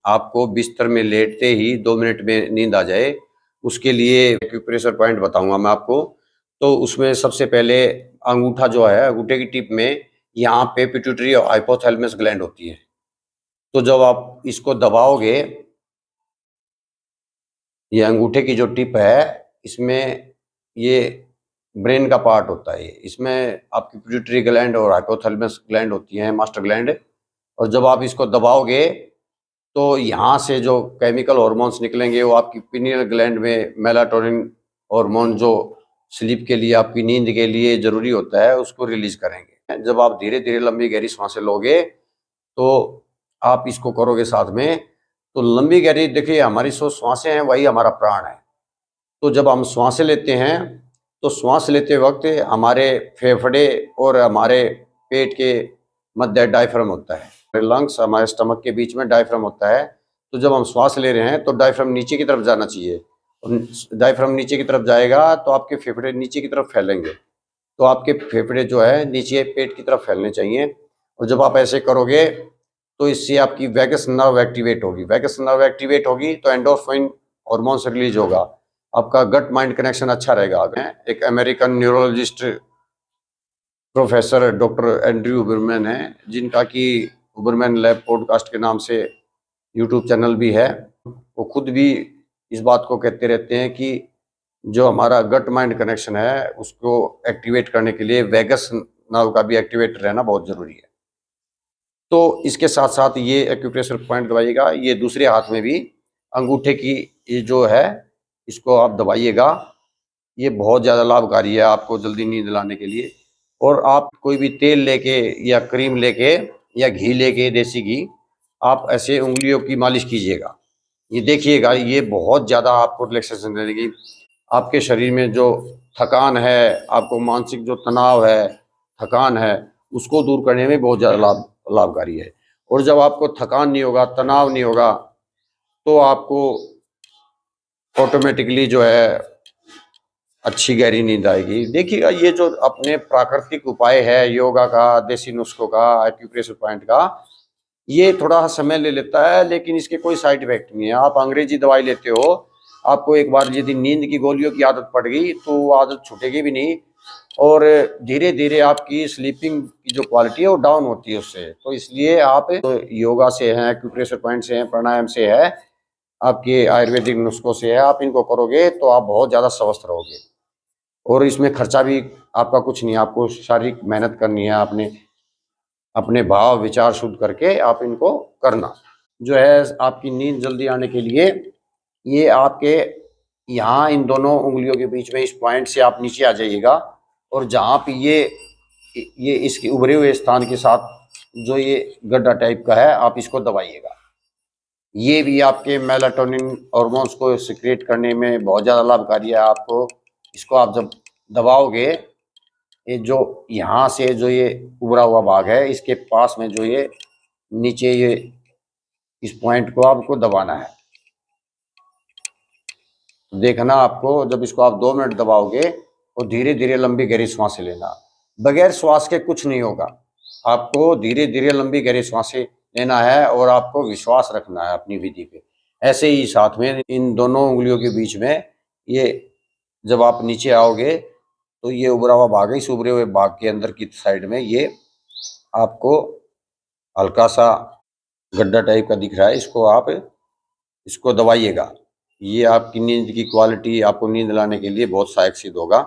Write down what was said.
आपको बिस्तर में लेटते ही 2 मिनट में नींद आ जाए, उसके लिए एक्यूप्रेशर पॉइंट बताऊंगा मैं आपको। तो उसमें सबसे पहले अंगूठा जो है, अंगूठे की टिप में यहाँ पे पिट्यूटरी और हाइपोथैलेमस ग्लैंड होती है। तो जब आप इसको दबाओगे, ये अंगूठे की जो टिप है, इसमें ये ब्रेन का पार्ट होता है। इसमें आपकी पिट्यूटरी ग्लैंड और हाइपोथैलेमस ग्लैंड होती हैं, मास्टर ग्लैंड। और जब आप इसको दबाओगे तो यहाँ से जो केमिकल हॉर्मोन्स निकलेंगे वो आपकी पिनियल ग्लैंड में मेलाटोनिन हार्मोन जो स्लीप के लिए, आपकी नींद के लिए जरूरी होता है, उसको रिलीज करेंगे। जब आप धीरे धीरे लंबी गहरी सांसें लोगे तो आप इसको करोगे साथ में, तो लंबी गहरी, देखिए हमारी जो श्वासें हैं वही हमारा प्राण है। तो जब हम श्वासें लेते हैं तो श्वास लेते वक्त हमारे फेफड़े और हमारे पेट के मध्य डायफ्राम होता है, लंग्स हमारे स्टमक के बीच में डायफ्राम होता है। तो जब हम श्वास ले रहे हैं तो डायफ्राम नीचे की तरफ जाना चाहिए, और डायफ्राम नीचे की तरफ जाएगा तो आपके फेफड़े नीचे की तरफ फैलेंगे। तो आपके फेफड़े जो है नीचे पेट की तरफ फैलने चाहिए। और जब आप ऐसे करोगे तो इससे आपकी वैगस नर्व एक्टिवेट होगी। वैगस नर्व एक्टिवेट होगी तो एंडोर्फिन हार्मोन से रिलीज होगा, आपका गट माइंड कनेक्शन अच्छा रहेगा। एक American neurologist professor doctor Andrew Huberman है, जिनका कि हुबरमैन लैब पॉडकास्ट के नाम से यूट्यूब चैनल भी है। वो खुद भी इस बात को कहते रहते हैं कि जो हमारा गट माइंड कनेक्शन है उसको एक्टिवेट करने के लिए वैगस नर्व का भी एक्टिवेट रहना बहुत जरूरी है। तो इसके साथ साथ ये एक्यूप्रेशर पॉइंट दबाइएगा। ये दूसरे हाथ में भी अंगूठे की ये जो है, इसको आप दबाइएगा। ये बहुत ज़्यादा लाभकारी है आपको जल्दी नींद लाने के लिए। और आप कोई भी तेल लेके या क्रीम लेके या घी लेके, देसी घी, आप ऐसे उंगलियों की मालिश कीजिएगा। ये देखिएगा, ये बहुत ज़्यादा आपको रिलैक्सेशन देगी। आपके शरीर में जो थकान है, आपको मानसिक जो तनाव है, थकान है, उसको दूर करने में बहुत ज़्यादा लाभकारी है। और जब आपको थकान नहीं होगा, तनाव नहीं होगा, तो आपको ऑटोमेटिकली जो है अच्छी गहरी नींद आएगी। देखिएगा, ये जो अपने प्राकृतिक उपाय है योगा का, देसी नुस्खों का, एक्यूप्रेशर पॉइंट का, ये थोड़ा समय ले लेता है लेकिन इसके कोई साइड इफेक्ट नहीं है। आप अंग्रेजी दवाई लेते हो, आपको एक बार यदि नींद की गोलियों की आदत पड़ गई तो वो आदत छूटेगी भी नहीं, और धीरे धीरे आपकी स्लीपिंग की जो क्वालिटी है वो डाउन होती है उससे। तो इसलिए आप तो योगा से हैं, एक्यूप्रेशर पॉइंट से हैं, प्राणायाम से है, आपके आयुर्वेदिक नुस्खों से है, आप इनको करोगे तो आप बहुत ज़्यादा स्वस्थ रहोगे। और इसमें खर्चा भी आपका कुछ नहीं है, आपको शारीरिक मेहनत करनी है, आपने अपने भाव विचार शुद्ध करके आप इनको करना। जो है आपकी नींद जल्दी आने के लिए, ये आपके यहाँ इन दोनों उंगलियों के बीच में इस पॉइंट से आप नीचे आ जाइएगा, और जहाँ पे ये इसके उभरे हुए स्थान के साथ जो ये गड्ढा टाइप का है, आप इसको दबाइएगा। ये भी आपके मेलाटोनिन हार्मोन्स को सिक्रेट करने में बहुत ज़्यादा लाभकारी है आपको। इसको आप जब दबाओगे, ये जो यहाँ से जो ये उभरा हुआ भाग है, इसके पास में जो ये नीचे ये इस पॉइंट को आपको दबाना है। देखना आपको, जब इसको आप 2 मिनट दबाओगे तो धीरे धीरे लंबी गहरी सांसें लेना। बगैर श्वास के कुछ नहीं होगा, आपको धीरे धीरे लंबी गहरी सांसें लेना है और आपको विश्वास रखना है अपनी विधि पे। ऐसे ही साथ में इन दोनों उंगलियों के बीच में ये जब आप नीचे आओगे तो ये उभरा हुआ भाग है, इस उभरे हुए भाग के अंदर की साइड में ये आपको हल्का सा गड्ढा टाइप का दिख रहा है, इसको आप इसको दबाइएगा। ये आपकी नींद की क्वालिटी, आपको नींद लाने के लिए बहुत सहायक सिद्ध होगा।